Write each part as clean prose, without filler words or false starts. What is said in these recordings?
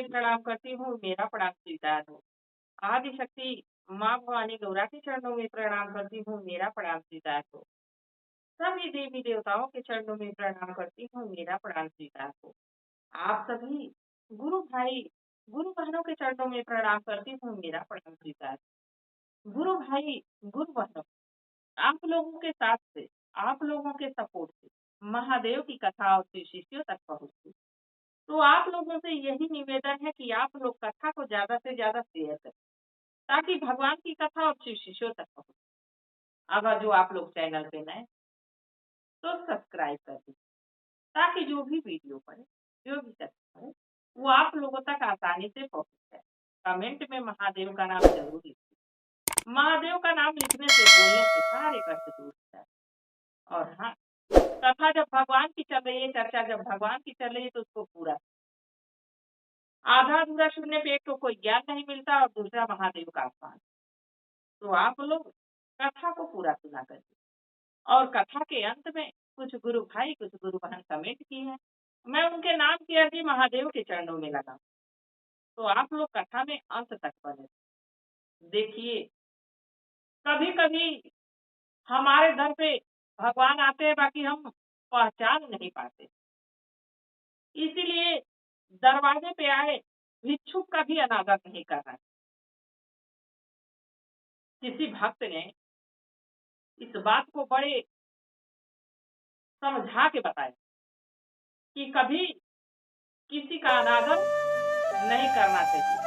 में प्रणाम करती हूँ, मेरा प्रणाम स्वीकार हो। आदिशक्ति माँ भवानी गौरा के चरणों में प्रणाम करती हूँ, मेरा प्रणाम स्वीकार हो। सभी देवी देवताओं के चरणों में प्रणाम करती हूँ, मेरा प्रणाम स्वीकार हो। आप सभी गुरु भाई, गुरु बहनों के चरणों में प्रणाम करती हूँ, मेरा प्रणाम स्वीकार हो। गुरु भाई, गुरु बहनों, आप लोगों के साथ से, आप लोगों के सपोर्ट से महादेव की कथा और शिष्यों तक पहुँचती। तो आप लोगों से यही निवेदन है कि आप लोग कथा को ज्यादा से ज्यादा शेयर करें, ताकि भगवान की कथा और शिष्यों तक पहुँचे। अगर जो आप लोग चैनल पे नए तो सब्सक्राइब कर दीजिए, ताकि जो भी वीडियो पड़े, जो भी कथा पड़े, वो आप लोगों तक आसानी से पहुँच जाए। कमेंट में महादेव का नाम जरूर लिखिए। महादेव का नाम लिखने से, बोलने से सारे कष्ट दूर जाए। और हाँ, कथा जब भगवान की चल रही है, चर्चा जब भगवान की चल रही है, तो उसको पूरा आधा अधूरा सुनने पे एक तो कोई ज्ञान नहीं मिलता और दूसरा महादेव का अपमान। तो आप लोग कथा को पूरा सुना करिए। और कथा के अंत में कुछ गुरु भाई, कुछ गुरु बहन कमेंट की है, मैं उनके नाम की अर्जी महादेव के चरणों में लगा। तो आप लोग कथा में अंत तक बने। देखिए, कभी कभी हमारे दर पे भगवान आते हैं, बाकी हम पहचान नहीं पाते। इसीलिए दरवाजे पे आए भिक्षुक का भी अनादर नहीं करना। किसी भक्त ने इस बात को बड़े समझा के बताया कि कभी किसी का अनादर नहीं करना चाहिए।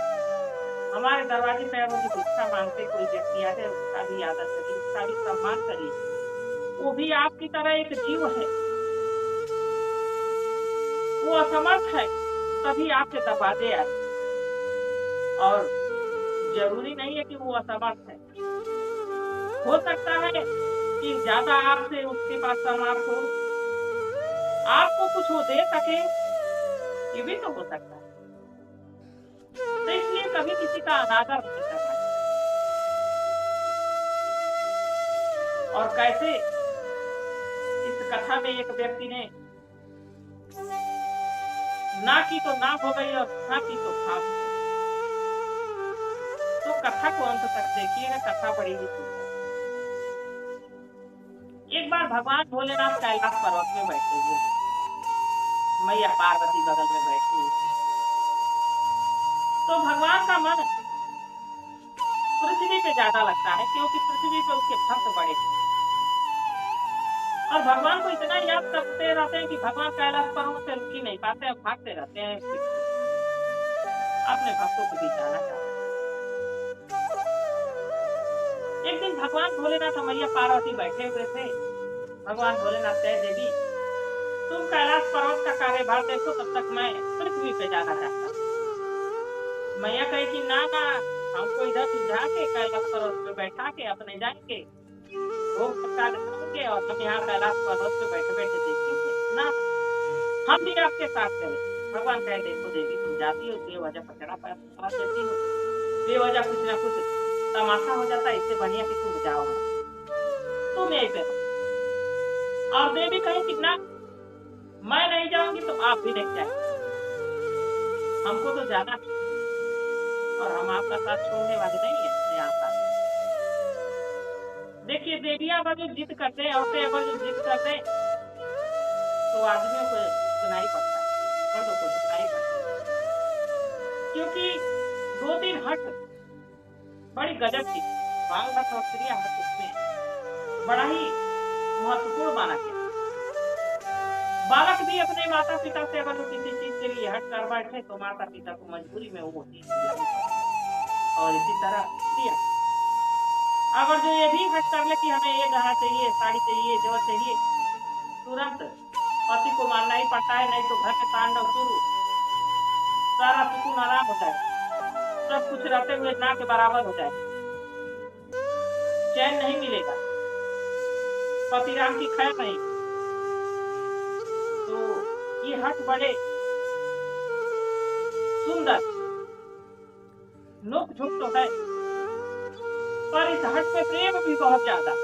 हमारे दरवाजे पे अगर भिक्षा मांगते कोई व्यक्ति आ जाए, उसका भी आदर करिए, उसका भी सम्मान करिए। वो भी आपकी तरह एक जीव है, वो असमर्थ है, तभी आपके दरवाजे आए। और जरूरी नहीं है कि वो असमर्थ है, हो सकता है कि ज्यादा आपसे उसके पास सामर्थ हो, आपको कुछ वो दे सके, ये भी तो हो सकता है। तो इसलिए कभी किसी का अनादर नहीं करना चाहिए। और कैसे इस कथा में एक व्यक्ति ने ना की तो ना हो गई और खा की तो खा हो गई। तो कथा को अंत तक देखिएगा, कथा बड़ी ही सुंदर। एक बार भगवान भोलेनाथ कैलाश पर्वत में बैठे हुए, मैया पार्वती बगल में बैठी हुई थी। तो भगवान का मन पृथ्वी पे ज्यादा लगता है, क्योंकि पृथ्वी पे उसके भक्त बड़े हैं। और भगवान को इतना याद करते रहते हैं कि भगवान कैलाश पर्वत से रुक ही नहीं पाते हैं, भागते रहते हैं, अपने भक्तों के बीच आना चाहते हैं। एक दिन भगवान भोलेनाथ और मैया पार्वती बैठे हुए थे। भगवान भोलेनाथ कहे, देवी तुम कैलाश पर्वत का कार्यभार देखो, तब तक मैं पृथ्वी पे जाना चाहता हूँ। मैया कही कि ना ना, हमको इधर सुझा के कैलाश पर्वत पे बैठा के अपने जाएंगे, भोग प्रसाद खाएंगे और हम यहाँ कैलाश पर्वत पे बैठे बैठे देखेंगे ना, हम भी आपके साथ चले। भगवान कहे, देखो देवी, तुम जाती हो बेवजह पचड़ा पास देती हो, बेवजह कुछ ना कुछ तमाशा हो जाता है, इससे बढ़िया कि तुम जाओ, तुम यहीं पे। और देवी कहे कि ना, मैं नहीं जाऊंगी तो आप भी नहीं जाएंगे, हमको तो जाना और हम आपका साथ छोड़ने वाले नहीं है यहाँ पर। देखिए, देवियां अगर जो जिद करते हैं, औरतें अगर जो जिद करते हैं, तो आदमियों को सुनाई पड़ता है, मर्दों को सुनाई पड़ता है। क्योंकि 2-3 हट बड़ी गजब की, बाल हट और क्रिया हट, उसमें बड़ा ही महत्वपूर्ण माना गया। बालक भी अपने माता पिता से अगर किसी चीज के लिए हट कर बैठे, तो माता पिता को मजबूरी में वो चीज दिलानी पड़ती है। और इसी तरह क्रिया अगर जो ये भी हट कर ले कि हमें ये गहना चाहिए, साड़ी चाहिए, जेवर चाहिए, तुरंत पति को मानना ही पड़ता है, नहीं तो घर में तांडव शुरू, सारा सुकून आराम हो जाए, सब कुछ रहते हुए ना के बराबर हो जाए, चैन नहीं मिलेगा, पति राम की खैर नहीं। तो ये हट बड़े सुंदर नोक झोंक तो है, पर इस हट में प्रेम भी बहुत ज्यादा।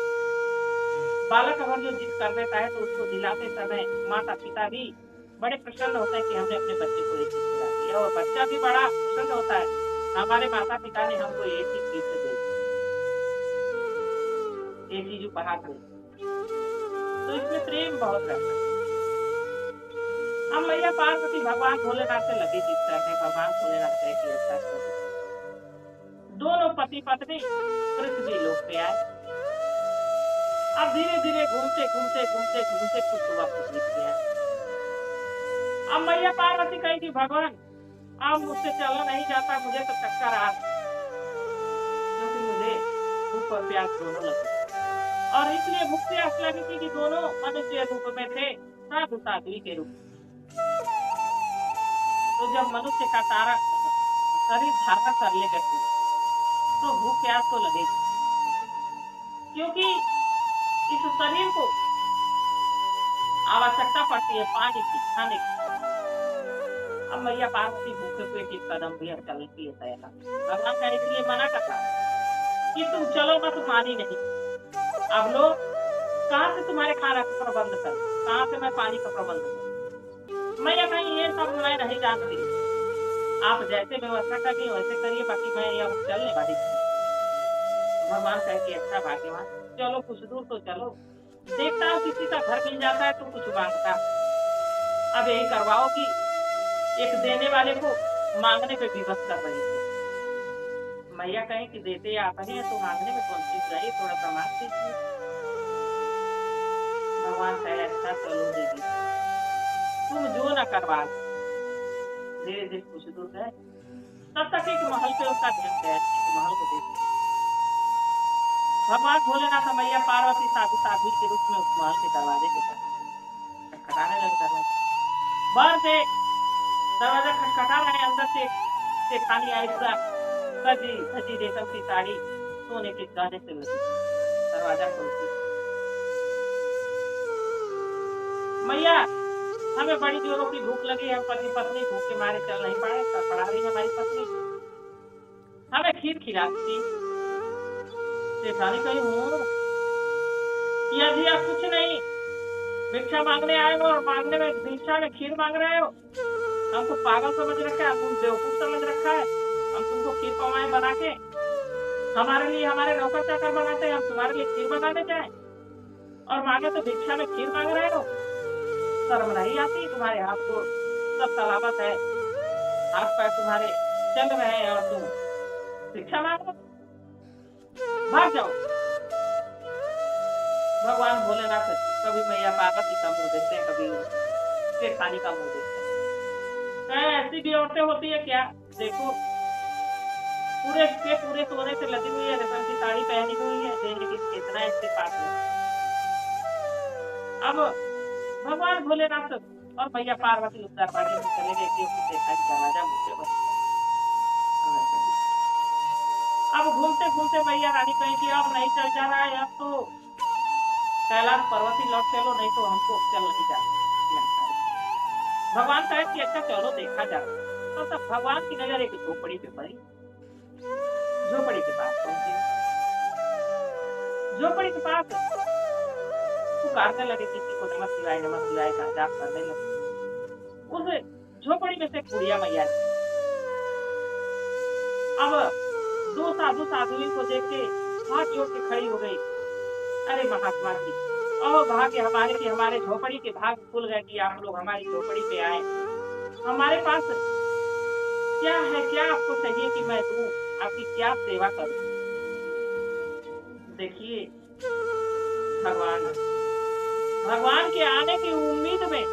बालक अगर जो जिद कर देता है, तो उसको दिलाते समय माता पिता भी बड़े प्रसन्न होते हैं कि हमने अपने बच्चे को ये चीज दिला दी। है और बच्चा भी बड़ा प्रसन्न होता है। हमारे माता-पिता ने हमको ये चीज़ गिफ्ट दी, ये चीज़ उपहार दी। तो इसमें प्रेम बहुत रहता है। अब मैया पार्वती भगवान भोलेनाथ से लगी जिस तरह भगवान भोलेनाथ कहे कि ऐसा करो। दोनों पति-पत्नी पृथ्वी लोक पे आए। अब धीरे-धीरे घूमते कुछ वक़्त बीत गया। अब मैया पार्वती कही कि भगवान अब मुझसे चला नहीं जाता, मुझे तो चक्कर आ रहा है, क्योंकि मुझे भूख और प्यास दोनों लगी और इसलिए भूख प्यास लगी थी कि दोनों मनुष्य रूप में थे, साधु साध्वी के रूप। तो जब मनुष्य का तारा शरीर धारण कर ले व्यक्ति, तो भूख प्यास तो लगेगी, क्योंकि इस शरीर को आवश्यकता पड़ती है पानी की, खाने की। अब मैया पार्वती भूखे पेट एक कदम भी चलती है तैयार। भगवान का इसलिए मना करता कि तुम चलो मत, मानी नहीं। अब लो, कहाँ से तुम्हारे खाना का प्रबंध कर, कहाँ से मैं पानी का प्रबंध कर। मैया कहीं ये सब मैं नहीं जानती, आप जैसे व्यवस्था करिए वैसे करिए, बाकी मैं अब चलने वाली थी। भगवान कहे कि अच्छा भाग्यवान, चलो कुछ दूर तो चलो, देखता हूँ किसी का घर मिल जाता है तो कुछ मांगता। अब यही करवाओ कि एक देने वाले को मांगने पे विवश कर रही थी। मैया कहे कि देते आप हैं तो मांगने में कौन चीज चाहिए, थोड़ा प्रमाण दीजिए। भगवान कहे अच्छा चलो देगी, तुम जो न करवा। धीरे धीरे कुछ दूर गए, तब तक एक महल पे उसका ध्यान गया, महल को देख भगवान भोलेनाथ मैया पार्वती साधु साध्वी के रूप में उस महल के दरवाजे के पास खटखटाने लगे। दरवाजा बाहर से दरवाजा खटखटा रहे, अंदर से खाली आई पूरा सजी धजी रेशम की साड़ी, सोने के गहने से लगी। दरवाजा खोलती, मैया हमें बड़ी जोरों की भूख लगी, हम पति पत्नी भूख के मारे चल नहीं पाए, तड़पड़ा रही हमारी पत्नी, हमें खीर खिलाती। सेठानी कही हूँ यदि आप कुछ नहीं भिक्षा मांगने आए हो और मांगने में भिक्षा में खीर मांग रहे हो, हमको पागल समझ रखा है, हमको बेवकूफ समझ रखा है। हम तुमको खीर पवाए बना के हमारे लिए हमारे नौकर चाकर बनाते हैं, हम तुम्हारे लिए खीर बनाने जाए और मांगे तो भिक्षा में खीर मांग रहे हो। शर्म नहीं आती तुम्हारे? हाथ को सब सलामत है, हाथ पैर तुम्हारे चल रहे हैं और तुम भिक्षा मांग रहे, भाग जाओ। भगवान भोलेनाथ कभी मैया पार्वती का मुंह देखते हैं, कभी सेठानी का मुंह देखते हैं। ऐसी भी औरतें होती है क्या? देखो पूरे सोने से लदी हुई है, रेशम की साड़ी पहनी हुई है, देने की कितना इसके पास है। अब भगवान भोलेनाथ और मैया पार्वती उस दरवाजे में चले गए कि सेठानी दरवाजा मुझे बंद कर। अब घूमते घूमते मैया रानी कहीं कि अब नहीं चल जा रहा है, अब तो कैलाश पर्वत ही लौट चलो, नहीं तो हमको चल नहीं जाता। भगवान कहे कि अच्छा चलो देखा जा। तो तब भगवान की नजर एक झोपड़ी पे पड़ी। झोपड़ी के पास पहुंचे, झोपड़ी के पास पुकारने लगे किसी को, नमः शिवाय का जाप करने लगे। उस झोपड़ी में से बुढ़िया मैया अब दो साधु साध्वी को देख के हाथ जोड़ के खड़ी हो गई। अरे महात्मा जी, ओ भाग्य हमारे कि हमारे झोपड़ी के भाग खुल गए कि आप लोग हमारी झोपड़ी पे आए। हमारे पास क्या है, क्या आपको चाहिए कि मैं दूं, आपकी क्या सेवा करूं? देखिए भगवान के आने की उम्मीद में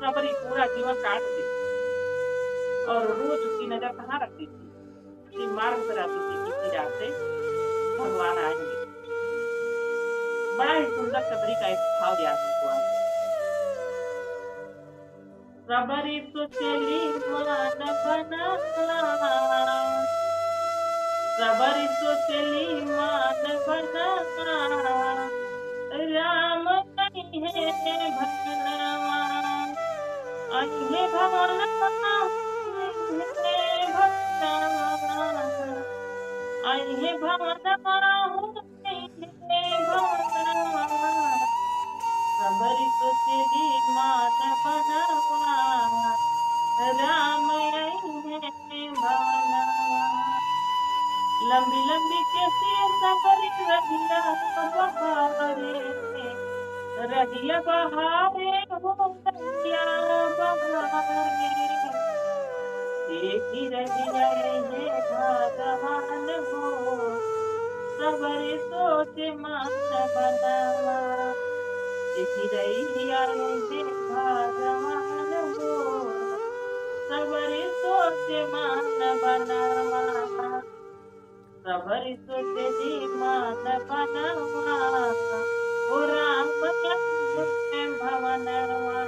सबरी पूरा जीवन काट दी और रोज उसकी नजर कहाँ रखती थी, मार्ग पर आती थी किसी रात से भगवान आएंगे। बड़ा ही सुंदर सबरी का एक भाव याद हमको आज। सबरी सोचली मान बना, सबरी सोचली मान बना, राम नहीं है भगनवा, अहे भगनवा, अहे भगनवा, सबरी सोचली मान बनवा, राम लंबी लंबी कैसी सफर रहिया बहारे, रहिया बहारे हो रहिया बहारे, देखी रहिया है भगवान हो, सबर सोच मान बनावा, देखी रहिया है भगवान हो, सबर सोच मान बनावा, सबर सोच जी मान बनावा, ओ राम भवनवा,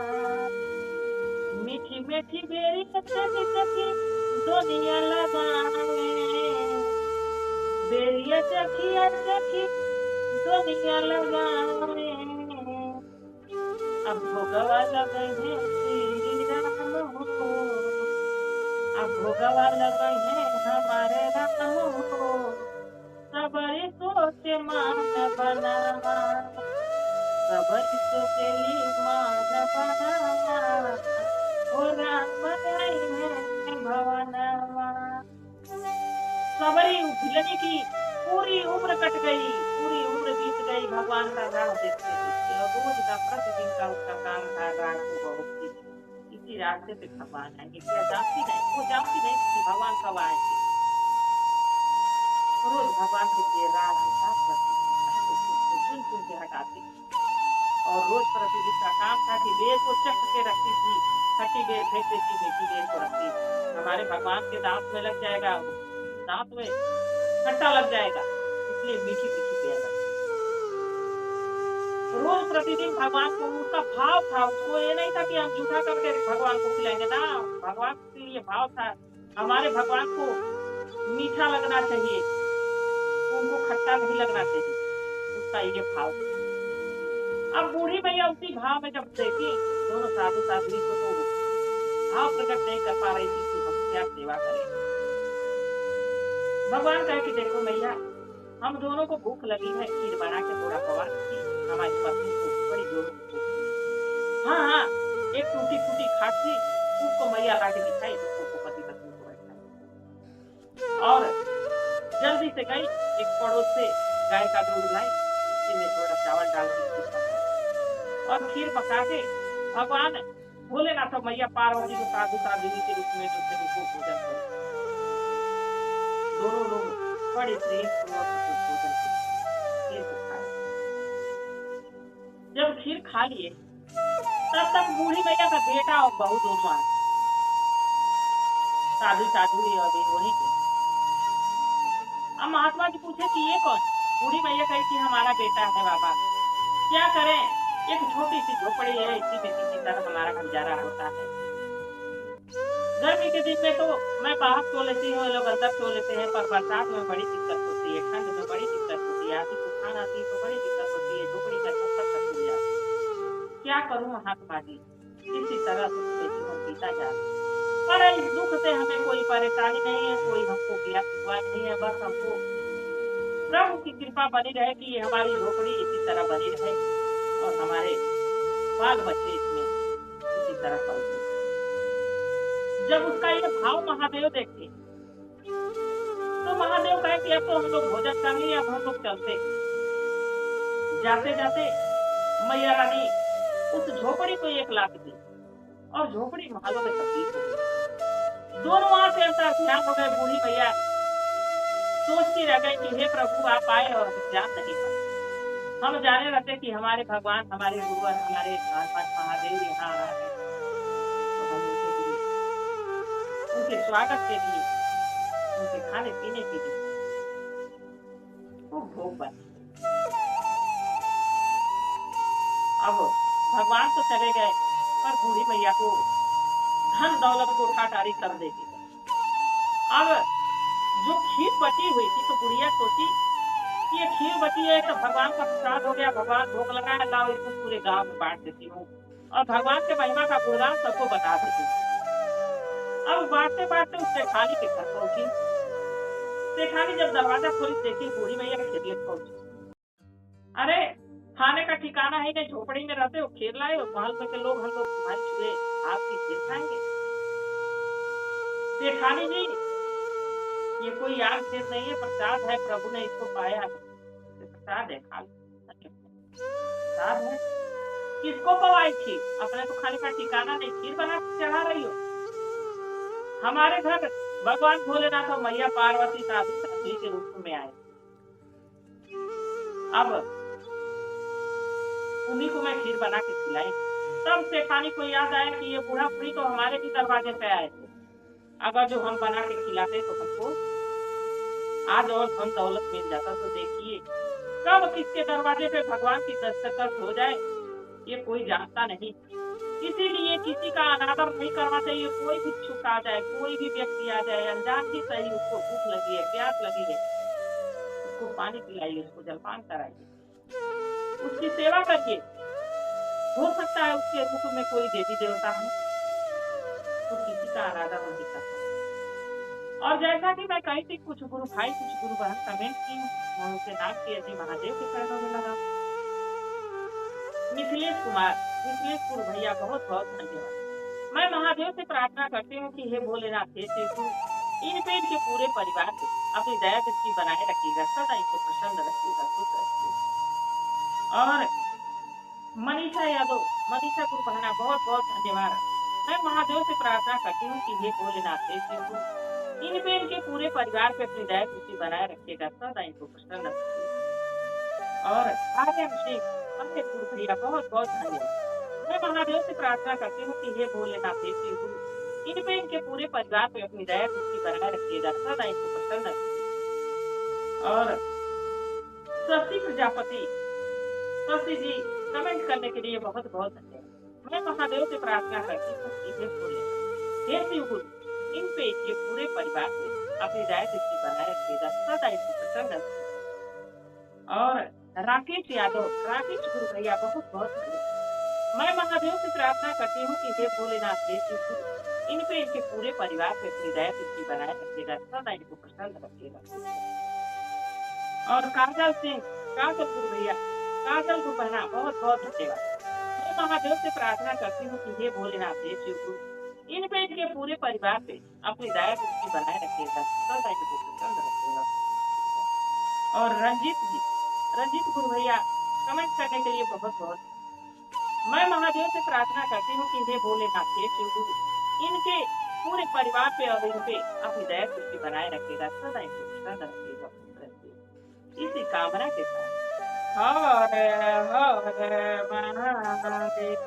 मीठी मीठी बेरी सखी सखी दुनिया लगावे, बेरिया चखिया चखी दुनिया लगावे, अब भोगवा लगे हैं श्री राम हो, अब भोगवा लगे हैं हमारे राम हो, सबर सोच मान बनावा, सबर सोचली मान बनावा, ओ राम है भवनवा। सबरी भिलनी की पूरी उम्र कट गई, पूरी उम्र बीत गई भगवान का राह देखते देखते, और रोज का प्रतिदिन का उसका काम था राह को बहुत इसी रास्ते पे भगवान आएंगे, क्या जानती नहीं, वो जानती नहीं कि भगवान कब आएंगे। रोज भगवान के लिए राह को साफ करती थी, उसको चुन चुन के हटाती थी, और रोज प्रतिदिन का काम था कि बेर को चख के रखती थी, खट्टी बेर फेंक देती, मीठी बेर को रखती। हमारे भगवान के दांत में लग जाएगा, दांत में खट्टा लग जाएगा, इसलिए मीठी मीठी बेर रखती। रोज प्रतिदिन भगवान को उसका भाव था, उसको ये नहीं था कि हम जूठा करके भगवान को खिलाएंगे ना, भगवान के लिए भाव था, हमारे भगवान को मीठा लगना चाहिए, उनको खट्टा नहीं लगना चाहिए, उसका ये भाव। अब बूढ़ी मैया उसी भाव में जब देखी दोनों साधु साध्वी को, तो भाव प्रकट नहीं कर पा रही थी कि हम क्या सेवा करें। भगवान कहे कि देखो मैया, हम दोनों को भूख लगी है, खीर बना के थोड़ा खवा दी, हमारी पत्नी को बड़ी जोर की। हाँ हाँ, एक टूटी फूटी खाट थी, उसको मैया ला के दिखाई, उसको पति पत्नी को बैठाई, और जल्दी से गई एक पड़ोस से गाय का दूध लाई, उसमें थोड़ा चावल डाल के खीर पका, और खीर पका के भगवान भोलेनाथ और मैया पार्वती को साधु साध्वी के रूप में उनको भोजन करो। दोनों लोग बड़े प्रेम पूर्वक भोजन खीर को खाए। जब खीर खा लिए तब तक बूढ़ी मैया का बेटा और बहू दोनों आ गए, साधु साध्वी और वहीं के। अब महात्मा जी पूछे कि ये कौन? बूढ़ी मैया कही कि हमारा बेटा है बाबा, क्या करें, एक छोटी सी झोपड़ी है, इसी में किसी तरह हमारा गुजारा होता है। गर्मी के दिन में तो मैं बाहर सो लेती हूँ, लोग अंदर सो लेते हैं, पर बरसात में बड़ी दिक्कत होती है, ठंड में बड़ी दिक्कत होती है, आती तूफान आती है तो बड़ी दिक्कत होती है, झोपड़ी का छप्पर तक खुल जाती है। क्या करूँ महात्मा जी, इसी तरह से जीवन बीता जाता, पर इस दुख से हमें कोई परेशानी नहीं है, कोई हमको गिला शिकवा नहीं है, बस हमको प्रभु की कृपा बनी रहे कि हमारी झोपड़ी इसी तरह बनी रहे और हमारे बाल बच्चे इसमें इसी तरह पलते। जब उसका ये भाव महादेव देखे तो महादेव कहे कि अब तो हम लोग भोजन कर लिए, अब हम लोग चलते। जाते जाते मैया रानी उस झोपड़ी को एक लात दी और झोपड़ी महादेव में तब्दील हो गई। दोनों वहां से अंतर ध्यान हो गए। बूढ़ी मैया सोचती रह गई कि हे प्रभु आप आए और ध्यान नहीं पाए। हम जाने रहते कि हमारे भगवान, हमारे गुरुवर, हमारे महादेव यहाँ आ रहे हैं, तो हम उनके स्वागत के लिए, उनके खाने पीने के लिए खूब भोग बने। अब भगवान तो चले गए, पर बूढ़ी मैया को धन दौलत को ठाठारी कर देगी। अब जो खीर बची हुई थी तो बुढ़िया सोची कि ये खीर बची है तो भगवान का प्रसाद हो गया, भगवान भोग लगाया, लाओ इसको पूरे गांव में बांट देती हूँ और भगवान के महिमा का गुणगान सबको बता देती हूँ। अब बांटते बांटते उस सेठानी के घर पहुंची। सेठानी जब दरवाजा खोली देखी बूढ़ी मैया खिरलियत पहुंची। अरे खाने का ठिकाना है नहीं, झोपड़ी में रहते हो, खीर लाए हो, महल में के लोग हम लोग तुम्हारी छुए आपकी खीर खाएंगे। सेठानी जी ये कोई याग शेष नहीं है, प्रसाद है, प्रभु ने इसको पाया है। ये प्रसाद है, खा लो। प्रसाद है। किसको पवाई खीर? अपने तो खाने का ठिकाना नहीं, खीर बना के चढ़ा रही हो। हमारे घर भगवान भोलेनाथ और मैया पार्वती साधु साध्वी के रूप में आए। अब उन्हीं को मैं खीर बना के खिलाई। तब सेठानी को याद आया कि ये बूढ़ा बुढ़ी तो हमारे भी दरवाजे पे आए थे। अगर जो हम बना के खिलाते तो हमको आज और धन दौलत मिल जाता। तो देखिए कब किसके दरवाजे पे भगवान की दस्तखत हो जाए ये कोई जानता नहीं। इसीलिए किसी का अनादर नहीं करना चाहिए। कोई भी भिक्षुक आ जाए, कोई भी व्यक्ति आ जाए, अनजान ही सही, उसको भूख लगी है, प्यास लगी है, उसको पानी पिलाइए, उसको जलपान कराइए, उसकी सेवा करिए। हो सकता है उसके रूप में कोई देवी देवता हो, तो किसी का अनादर नहीं करता। और जैसा कि मैं कही थी, कुछ गुरु भाई कुछ गुरु बहन कमेंट की, मैं उनके नाम की यदि महादेव के चरणों में लगा। मिथिलेश कुमार, मिथिलेश गुरु भैया बहुत बहुत धन्यवाद। मैं महादेव से प्रार्थना करती हूँ कि हे भोलेनाथ, हे शिव, इन पे इनके पूरे परिवार पे अपनी दया दृष्टि बनाए रखिएगा, सदा इनको प्रसन्न रखिएगा, खुश रखिएगा। और मनीषा यादव, मनीषा गुरु बहना बहुत बहुत धन्यवाद। मैं महादेव से प्रार्थना करती हूँ कि हे भोलेनाथ, हे शिव, इन पे इनके पूरे परिवार पे अपनी दया दृष्टि बनाए रखिएगा, सदा इनको प्रसन्न रखिएगा। और आर्यन सिंह, अन्य गुरु भैया बहुत बहुत धन्यवाद। मैं महादेव से प्रार्थना करती हूँ कि हे भोलेनाथ, हे शिव, इन पे इनके पूरे परिवार पे अपनी दया दृष्टि बनाए रखिएगा, सदा इनको प्रसन्न रखिएगा। और शशि प्रजापति, शशि जी कमेंट करने के लिए बहुत बहुत धन्यवाद। मैं महादेव से प्रार्थना करती हूँ कि हे भोलेनाथ, हे शिव गुरु, इन पे इनके पूरे परिवार पे अपनी दया दृष्टि बनाए रखिएगा, सदा इनको प्रसन्न रखिएगा। और राकेश यादव, राकेश गुरु भैया बहुत बहुत धन्यवाद। मैं महादेव से प्रार्थना करती हूँ कि हे भोलेनाथ, हे शिव गुरु, इन पे इनके पूरे परिवार पे अपनी दया दृष्टि बनाए रखिएगा, सदा इनको प्रसन्न रखिएगा। और काजल सिंह, काजल गुरु भैया, काजल गुरु बहना बहुत बहुत धन्यवाद। मैं महादेव से प्रार्थना करती हूँ कि हे भोलेनाथ, हे शिव गुरु, इन पे इनके पूरे परिवार पे अपनी दया दृष्टि बनाए रखिएगा, सदा इनको प्रसन्न रखिएगा। और रंजीत जी, रंजीत गुरु भैया कमेंट करने के लिए बहुत बहुत। मैं महादेव से प्रार्थना करती हूँ कि हे भोलेनाथ, हे शिव गुरु, इनके पूरे परिवार पे और इन पे अपनी दया दृष्टि बनाए रखिएगा, सदा इनको प्रसन्न रखिएगा, खुश रखिएगा। इसी कामना के साथ हर हर महादेव।